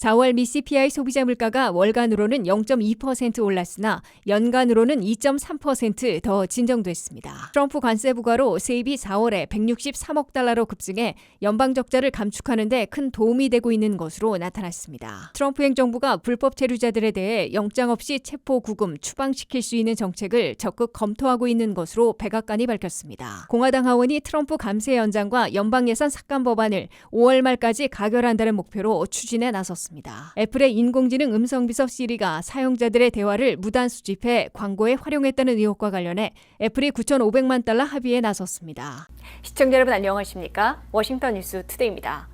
4월 미 CPI 소비자 물가가 월간으로는 0.2% 올랐으나 연간으로는 2.3% 더 진정됐습니다. 트럼프 관세 부과로 세입이 4월에 163억 달러로 급증해 연방 적자를 감축하는 데 큰 도움이 되고 있는 것으로 나타났습니다. 트럼프 행정부가 불법 체류자들에 대해 영장 없이 체포, 구금, 추방시킬 수 있는 정책을 적극 검토하고 있는 것으로 백악관이 밝혔습니다. 공화당 하원이 트럼프 감세 연장과 연방 예산 삭감 법안을 5월 말까지 가결한다는 목표로 추진에 나섰습니다. 애플의 인공지능 음성비서 시리가 사용자들의 대화를 무단 수집해 광고에 활용했다는 의혹과 관련해 애플이 9,500만 달러 합의에 나섰습니다. 시청자 여러분 안녕하십니까? 워싱턴 뉴스 투데이입니다.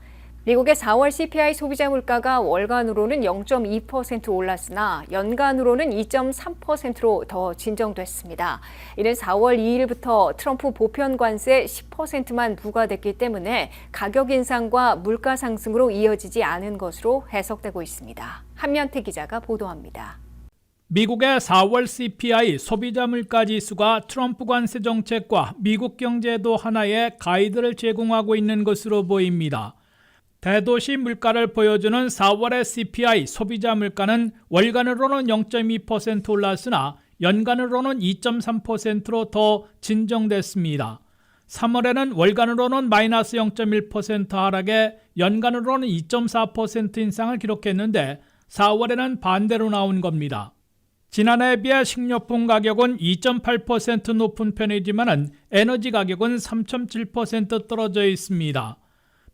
미국의 4월 CPI 소비자 물가가 월간으로는 0.2% 올랐으나 연간으로는 2.3%로 더 진정됐습니다. 이는 4월 2일부터 트럼프 보편 관세 10%만 부과됐기 때문에 가격 인상과 물가 상승으로 이어지지 않은 것으로 해석되고 있습니다. 한면태 기자가 보도합니다. 미국의 4월 CPI 소비자 물가 지수가 트럼프 관세 정책과 미국 경제에도 하나의 가이드를 제공하고 있는 것으로 보입니다. 대도시 물가를 보여주는 4월의 CPI 소비자 물가는 월간으로는 0.2% 올랐으나 연간으로는 2.3%로 더 진정됐습니다. 3월에는 월간으로는 마이너스 0.1% 하락에 연간으로는 2.4% 인상을 기록했는데 4월에는 반대로 나온 겁니다. 지난해에 비해 식료품 가격은 2.8% 높은 편이지만 에너지 가격은 3.7% 떨어져 있습니다.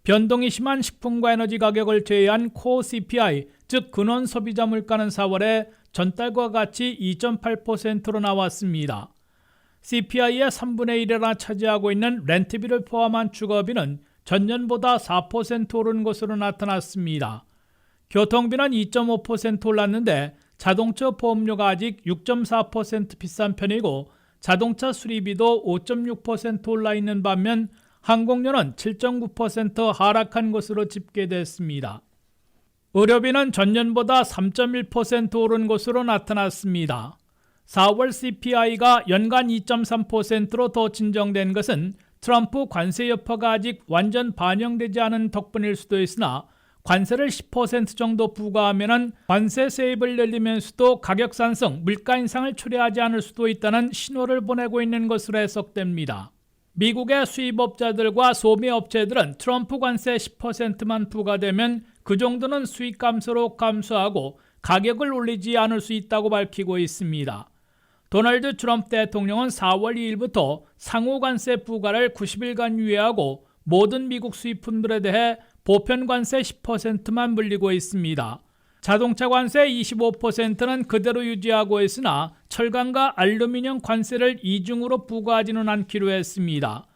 변동이 심한 식품과 에너지 가격을 제외한 코어 CPI, 즉 근원 소비자 물가는 4월에 전달과 같이 2.8%로 나왔습니다. CPI의 3분의 1이나 차지하고 있는 렌트비를 포함한 주거비는 전년보다 4% 오른 것으로 나타났습니다. 교통비는 2.5% 올랐는데 자동차 보험료가 아직 6.4% 비싼 편이고 자동차 수리비도 5.6% 올라 있는 반면 항공료는 7.9% 하락한 것으로 집계됐습니다. 의료비는 전년보다 3.1% 오른 것으로 나타났습니다. 4월 CPI가 연간 2.3%로 더 진정된 것은 트럼프 관세 여파가 아직 완전 반영되지 않은 덕분일 수도 있으나 관세를 10% 정도 부과하면 관세 세입을 늘리면서도 가격 상승, 물가 인상을 초래하지 않을 수도 있다는 신호를 보내고 있는 것으로 해석됩니다. 미국의 수입업자들과 소매업체들은 트럼프 관세 10%만 부과되면 그 정도는 수익 감소로 감수하고 가격을 올리지 않을 수 있다고 밝히고 있습니다. 도널드 트럼프 대통령은 4월 2일부터 상호 관세 부과를 90일간 유예하고 모든 미국 수입품들에 대해 보편 관세 10%만 물리고 있습니다. 자동차 관세 25%는 그대로 유지하고 있으나 철강과 알루미늄 관세를 이중으로 부과하지는 않기로 했습니다.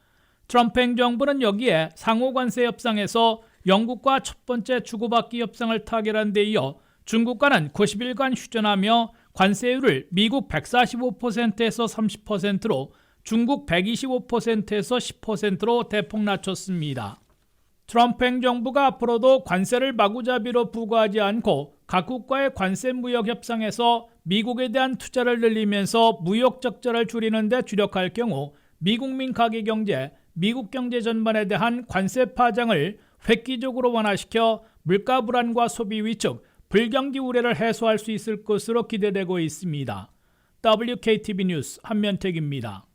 트럼프 행정부는 여기에 상호 관세 협상에서 영국과 첫 번째 주고받기 협상을 타결한 데 이어 중국과는 90일간 휴전하며 관세율을 미국 145%에서 30%로 중국 125%에서 10%로 대폭 낮췄습니다. 트럼프 행정부가 앞으로도 관세를 마구잡이로 부과하지 않고 각국과의 관세 무역 협상에서 미국에 대한 투자를 늘리면서 무역 적자를 줄이는 데 주력할 경우 미국민 가계 경제, 미국 경제 전반에 대한 관세 파장을 획기적으로 완화시켜 물가 불안과 소비 위축, 불경기 우려를 해소할 수 있을 것으로 기대되고 있습니다. WKTV 뉴스 한면택입니다.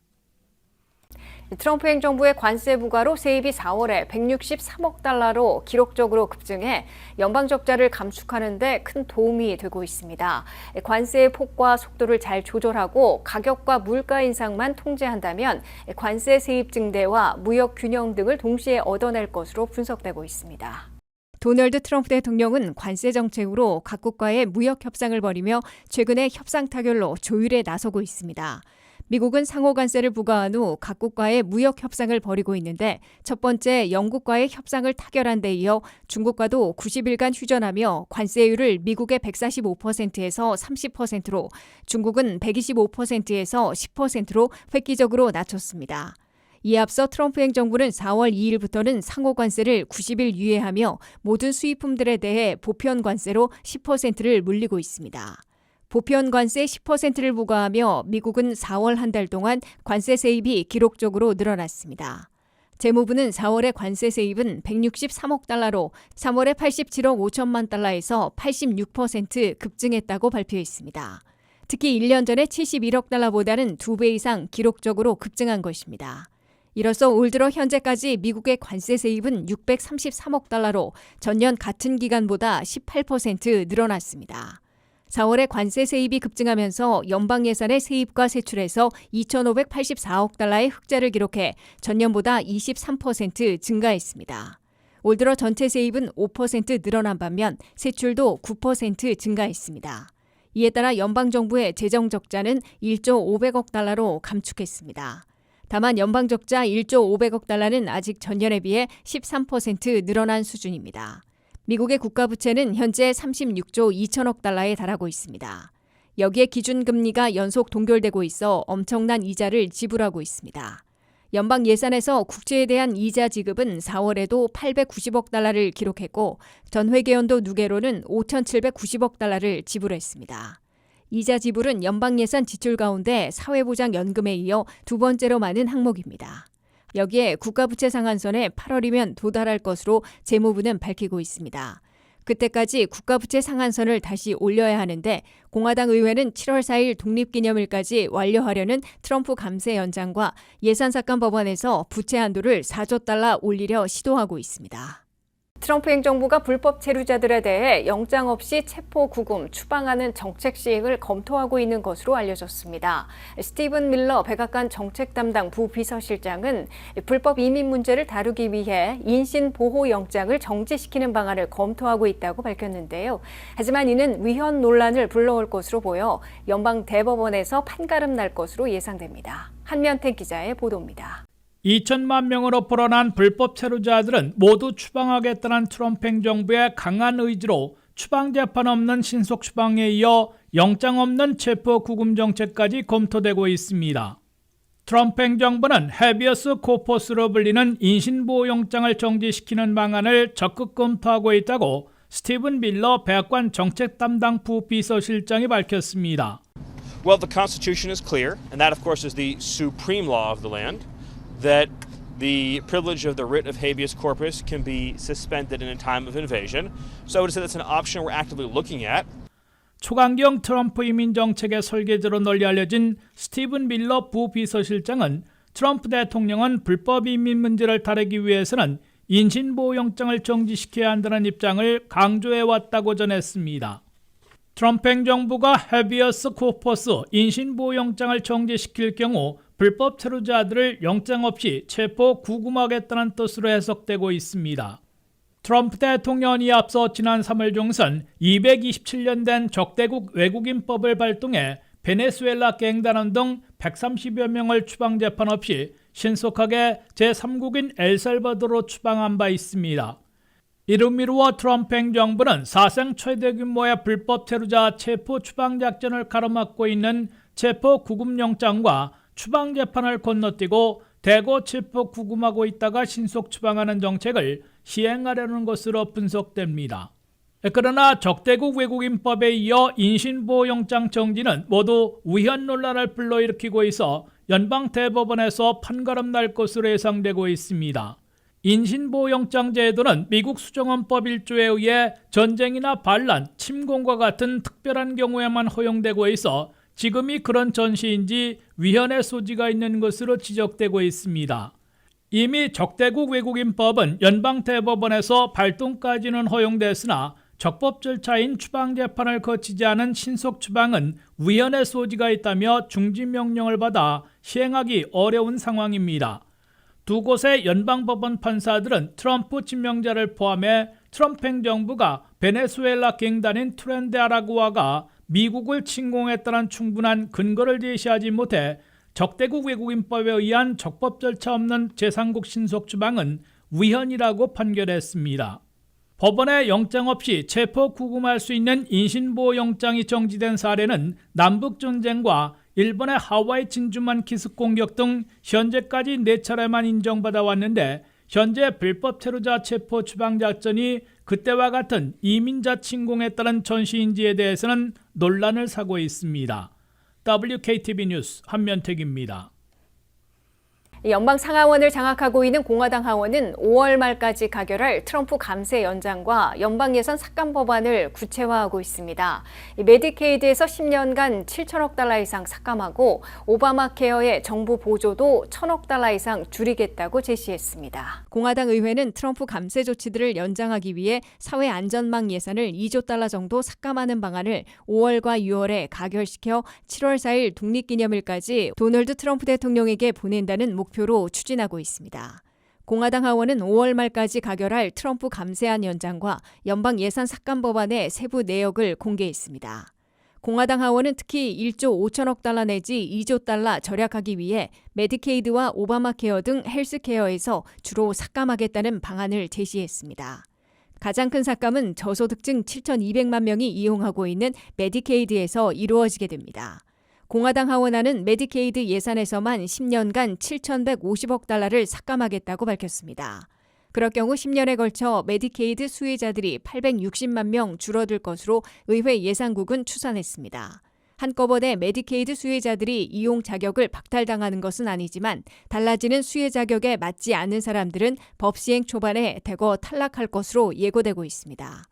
트럼프 행정부의 관세 부과로 세입이 4월에 163억 달러로 기록적으로 급증해 연방 적자를 감축하는 데 큰 도움이 되고 있습니다. 관세의 폭과 속도를 잘 조절하고 가격과 물가 인상만 통제한다면 관세 세입 증대와 무역 균형 등을 동시에 얻어낼 것으로 분석되고 있습니다. 도널드 트럼프 대통령은 관세 정책으로 각국과의 무역 협상을 벌이며 최근에 협상 타결로 조율에 나서고 있습니다. 미국은 상호 관세를 부과한 후 각국과의 무역 협상을 벌이고 있는데 첫 번째 영국과의 협상을 타결한 데 이어 중국과도 90일간 휴전하며 관세율을 미국의 145%에서 30%로 중국은 125%에서 10%로 획기적으로 낮췄습니다. 이에 앞서 트럼프 행정부는 4월 2일부터는 상호 관세를 90일 유예하며 모든 수입품들에 대해 보편 관세로 10%를 물리고 있습니다. 보편 관세 10%를 부과하며 미국은 4월 한 달 동안 관세 세입이 기록적으로 늘어났습니다. 재무부는 4월의 관세 세입은 163억 달러로 3월에 87억 5천만 달러에서 86% 급증했다고 발표했습니다. 특히 1년 전에 71억 달러보다는 2배 이상 기록적으로 급증한 것입니다. 이로써 올 들어 현재까지 미국의 관세 세입은 633억 달러로 전년 같은 기간보다 18% 늘어났습니다. 4월에 관세 세입이 급증하면서 연방 예산의 세입과 세출에서 2,584억 달러의 흑자를 기록해 전년보다 23% 증가했습니다. 올 들어 전체 세입은 5% 늘어난 반면 세출도 9% 증가했습니다. 이에 따라 연방정부의 재정 적자는 1조 500억 달러로 감축했습니다. 다만 연방 적자 1조 500억 달러는 아직 전년에 비해 13% 늘어난 수준입니다. 미국의 국가부채는 현재 36조 2천억 달러에 달하고 있습니다. 여기에 기준금리가 연속 동결되고 있어 엄청난 이자를 지불하고 있습니다. 연방 예산에서 국채에 대한 이자 지급은 4월에도 890억 달러를 기록했고 전 회계연도 누계로는 5,790억 달러를 지불했습니다. 이자 지불은 연방 예산 지출 가운데 사회보장연금에 이어 두 번째로 많은 항목입니다. 여기에 국가부채 상한선에 8월이면 도달할 것으로 재무부는 밝히고 있습니다. 그때까지 국가부채 상한선을 다시 올려야 하는데 공화당 의회는 7월 4일 독립기념일까지 완료하려는 트럼프 감세 연장과 예산삭감 법안에서 부채 한도를 4조 달러 올리려 시도하고 있습니다. 트럼프 행정부가 불법 체류자들에 대해 영장 없이 체포, 구금, 추방하는 정책 시행을 검토하고 있는 것으로 알려졌습니다. 스티븐 밀러 백악관 정책 담당 부비서실장은 불법 이민 문제를 다루기 위해 인신 보호 영장을 정지시키는 방안을 검토하고 있다고 밝혔는데요. 하지만 이는 위헌 논란을 불러올 것으로 보여 연방 대법원에서 판가름 날 것으로 예상됩니다. 한면택 기자의 보도입니다. 2천만 명으로 불어난 불법 체류자들은 모두 추방하겠다는 트럼프 행정부의 강한 의지로 추방 재판 없는 신속 추방에 이어 영장 없는 체포 구금 정책까지 검토되고 있습니다. 트럼프 행정부는 헤비어스 코퍼스로 불리는 인신보호 영장을 정지시키는 방안을 적극 검토하고 있다고 스티븐 밀러 백악관 정책 담당 부비서실장이 밝혔습니다. Well, the Constitution is clear, and that, of course, is the supreme law of the land. That the privilege of the writ of habeas corpus can be suspended in a time of invasion. So I would say that's an option we're actively looking at. 초강경 트럼프 이민 정책의 설계자로 널리 알려진 스티븐 밀러 부비서실장은 트럼프 대통령은 불법 이민 문제를 다루기 위해서는 인신보호영장을 정지시켜야 한다는 입장을 강조해왔다고 전했습니다. 트럼프 행정부가 헤비어스 코퍼스 인신보호영장을 정지시킬 경우 불법 체류자들을 영장 없이 체포 구금하겠다는 뜻으로 해석되고 있습니다. 트럼프 대통령이 앞서 지난 3월 중순 227년 된 적대국 외국인법을 발동해 베네수엘라 갱단원 등 130여 명을 추방 재판 없이 신속하게 제3국인 엘살바도르로 추방한 바 있습니다. 이를 미루어 트럼프 행정부는 사상 최대 규모의 불법 체류자 체포 추방 작전을 가로막고 있는 체포 구금 영장과 추방 재판을 건너뛰고 대거 체포 구금하고 있다가 신속 추방하는 정책을 시행하려는 것으로 분석됩니다. 그러나 적대국 외국인법에 이어 인신보호영장 정지는 모두 위헌 논란을 불러일으키고 있어 연방 대법원에서 판가름 날 것으로 예상되고 있습니다. 인신보호영장 제도는 미국 수정헌법 1조에 의해 전쟁이나 반란, 침공과 같은 특별한 경우에만 허용되고 있어 지금이 그런 전시인지 위헌의 소지가 있는 것으로 지적되고 있습니다. 이미 적대국 외국인법은 연방대법원에서 발동까지는 허용됐으나 적법 절차인 추방재판을 거치지 않은 신속추방은 위헌의 소지가 있다며 중지명령을 받아 시행하기 어려운 상황입니다. 두 곳의 연방법원 판사들은 트럼프 지명자를 포함해 트럼프 행정부가 베네수엘라 갱단인 투렌데 아라구아가 미국을 침공했다는 충분한 근거를 제시하지 못해 적대국 외국인법에 의한 적법 절차 없는 제3국 신속추방은 위헌이라고 판결했습니다. 법원에 영장 없이 체포 구금할 수 있는 인신보호 영장이 정지된 사례는 남북전쟁과 일본의 하와이 진주만 기습 공격 등 현재까지 4차례만 인정받아 왔는데 현재 불법 체류자 체포 추방 작전이 그때와 같은 이민자 침공에 따른 전시인지에 대해서는 논란을 사고 있습니다. WKTV 뉴스 한면택입니다. 연방 상하원을 장악하고 있는 공화당 하원은 5월 말까지 가결할 트럼프 감세 연장과 연방 예산 삭감 법안을 구체화하고 있습니다. 메디케이드에서 10년간 7천억 달러 이상 삭감하고 오바마 케어의 정부 보조도 1천억 달러 이상 줄이겠다고 제시했습니다. 공화당 의회는 트럼프 감세 조치들을 연장하기 위해 사회 안전망 예산을 2조 달러 정도 삭감하는 방안을 5월과 6월에 가결시켜 7월 4일 독립기념일까지 도널드 트럼프 대통령에게 보낸다는 목표로 추진하고 있습니다. 공화당 하원은 5월 말까지 가결할 트럼프 감세안 연장과 연방 예산 삭감 법안의 세부 내역을 공개했습니다. 공화당 하원은 특히 1조 5천억 달러 내지 2조 달러 절약하기 위해 메디케이드와 오바마 케어 등 헬스케어에서 주로 삭감하겠다는 방안을 제시했습니다. 가장 큰 삭감은 저소득층 7,200만 명이 이용하고 있는 메디케이드에서 이루어지게 됩니다. 공화당 하원안은 메디케이드 예산에서만 10년간 7,150억 달러를 삭감하겠다고 밝혔습니다. 그럴 경우 10년에 걸쳐 메디케이드 수혜자들이 860만 명 줄어들 것으로 의회 예산국은 추산했습니다. 한꺼번에 메디케이드 수혜자들이 이용 자격을 박탈당하는 것은 아니지만 달라지는 수혜 자격에 맞지 않는 사람들은 법 시행 초반에 대거 탈락할 것으로 예고되고 있습니다.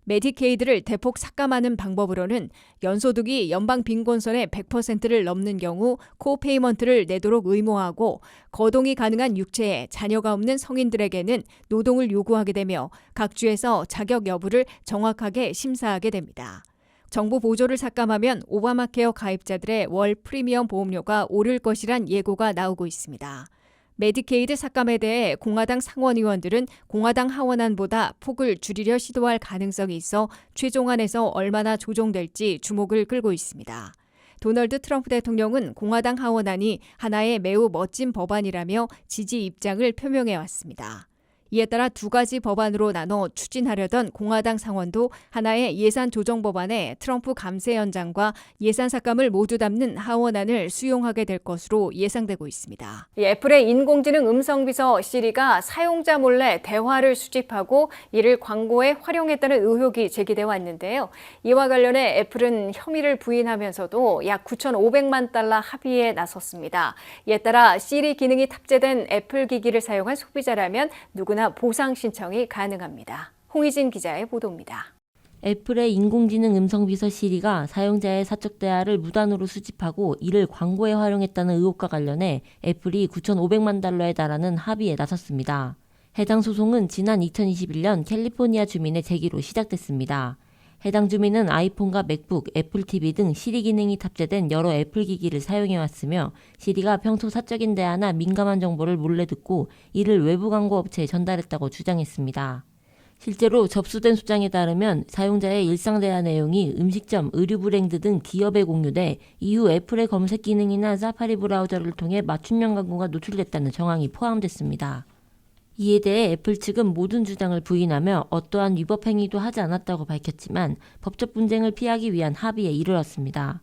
메디케이드를 대폭 삭감하는 방법으로는 연소득이 연방 빈곤선의 100%를 넘는 경우 코페이먼트를 내도록 의무화하고 거동이 가능한 육체에 자녀가 없는 성인들에게는 노동을 요구하게 되며 각 주에서 자격 여부를 정확하게 심사하게 됩니다. 정부 보조를 삭감하면 오바마 케어 가입자들의 월 프리미엄 보험료가 오를 것이란 예고가 나오고 있습니다. 메디케이드 삭감에 대해 공화당 상원의원들은 공화당 하원안보다 폭을 줄이려 시도할 가능성이 있어 최종안에서 얼마나 조정될지 주목을 끌고 있습니다. 도널드 트럼프 대통령은 공화당 하원안이 하나의 매우 멋진 법안이라며 지지 입장을 표명해왔습니다. 이에 따라 두 가지 법안으로 나눠 추진하려던 공화당 상원도 하나의 예산 조정 법안에 트럼프 감세 연장과 예산 삭감을 모두 담는 하원안을 수용하게 될 것으로 예상되고 있습니다. 애플의 인공지능 음성비서 시리가 사용자 몰래 대화를 수집하고 이를 광고에 활용했다는 의혹이 제기돼 왔는데요. 이와 관련해 애플은 혐의를 부인하면서도 약 9,500만 달러 합의에 나섰습니다. 이에 따라 시리 기능이 탑재된 애플 기기를 사용한 소비자라면 누구나 보상 신청이 가능합니다. 홍희진 기자의 보도입니다. 애플의 인공지능 음성비서 시리가 사용자의 사적 대화를 무단으로 수집하고 이를 광고에 활용했다는 의혹과 관련해 애플이 9,500만 달러에 달하는 합의에 나섰습니다. 해당 소송은 지난 2021년 캘리포니아 주민의 제기로 시작됐습니다. 해당 주민은 아이폰과 맥북, 애플 TV 등 시리 기능이 탑재된 여러 애플 기기를 사용해왔으며 시리가 평소 사적인 대화나 민감한 정보를 몰래 듣고 이를 외부 광고 업체에 전달했다고 주장했습니다. 실제로 접수된 소장에 따르면 사용자의 일상 대화 내용이 음식점, 의류 브랜드 등 기업에 공유돼 이후 애플의 검색 기능이나 사파리 브라우저를 통해 맞춤형 광고가 노출됐다는 정황이 포함됐습니다. 이에 대해 애플 측은 모든 주장을 부인하며 어떠한 위법 행위도 하지 않았다고 밝혔지만 법적 분쟁을 피하기 위한 합의에 이르렀습니다.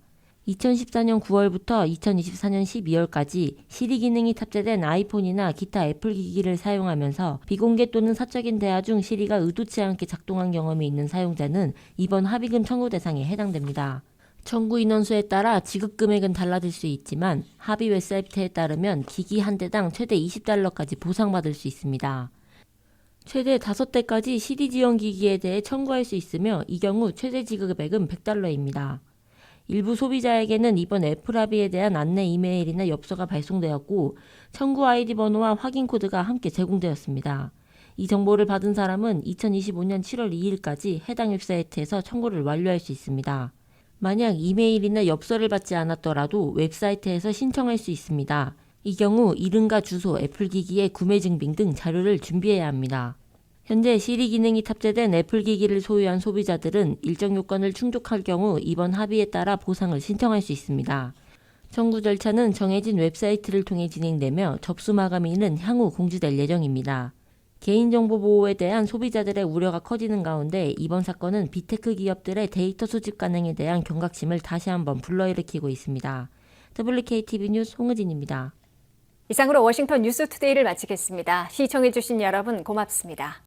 2014년 9월부터 2024년 12월까지 시리 기능이 탑재된 아이폰이나 기타 애플 기기를 사용하면서 비공개 또는 사적인 대화 중 시리가 의도치 않게 작동한 경험이 있는 사용자는 이번 합의금 청구 대상에 해당됩니다. 청구 인원수에 따라 지급 금액은 달라질 수 있지만 합의 웹사이트에 따르면 기기 한 대당 최대 $20까지 보상받을 수 있습니다. 최대 5대까지 시리 지원 기기에 대해 청구할 수 있으며 이 경우 최대 지급액은 $100입니다. 일부 소비자에게는 이번 애플 합의에 대한 안내 이메일이나 엽서가 발송되었고 청구 아이디 번호와 확인 코드가 함께 제공되었습니다. 이 정보를 받은 사람은 2025년 7월 2일까지 해당 웹사이트에서 청구를 완료할 수 있습니다. 만약 이메일이나 엽서를 받지 않았더라도 웹사이트에서 신청할 수 있습니다. 이 경우 이름과 주소, 애플 기기의 구매 증빙 등 자료를 준비해야 합니다. 현재 시리 기능이 탑재된 애플 기기를 소유한 소비자들은 일정 요건을 충족할 경우 이번 합의에 따라 보상을 신청할 수 있습니다. 청구 절차는 정해진 웹사이트를 통해 진행되며 접수 마감일은 향후 공지될 예정입니다. 개인정보 보호에 대한 소비자들의 우려가 커지는 가운데 이번 사건은 빅테크 기업들의 데이터 수집 가능에 대한 경각심을 다시 한번 불러일으키고 있습니다. WKTV 뉴스 홍의진입니다. 이상으로 워싱턴 뉴스투데이를 마치겠습니다. 시청해주신 여러분 고맙습니다.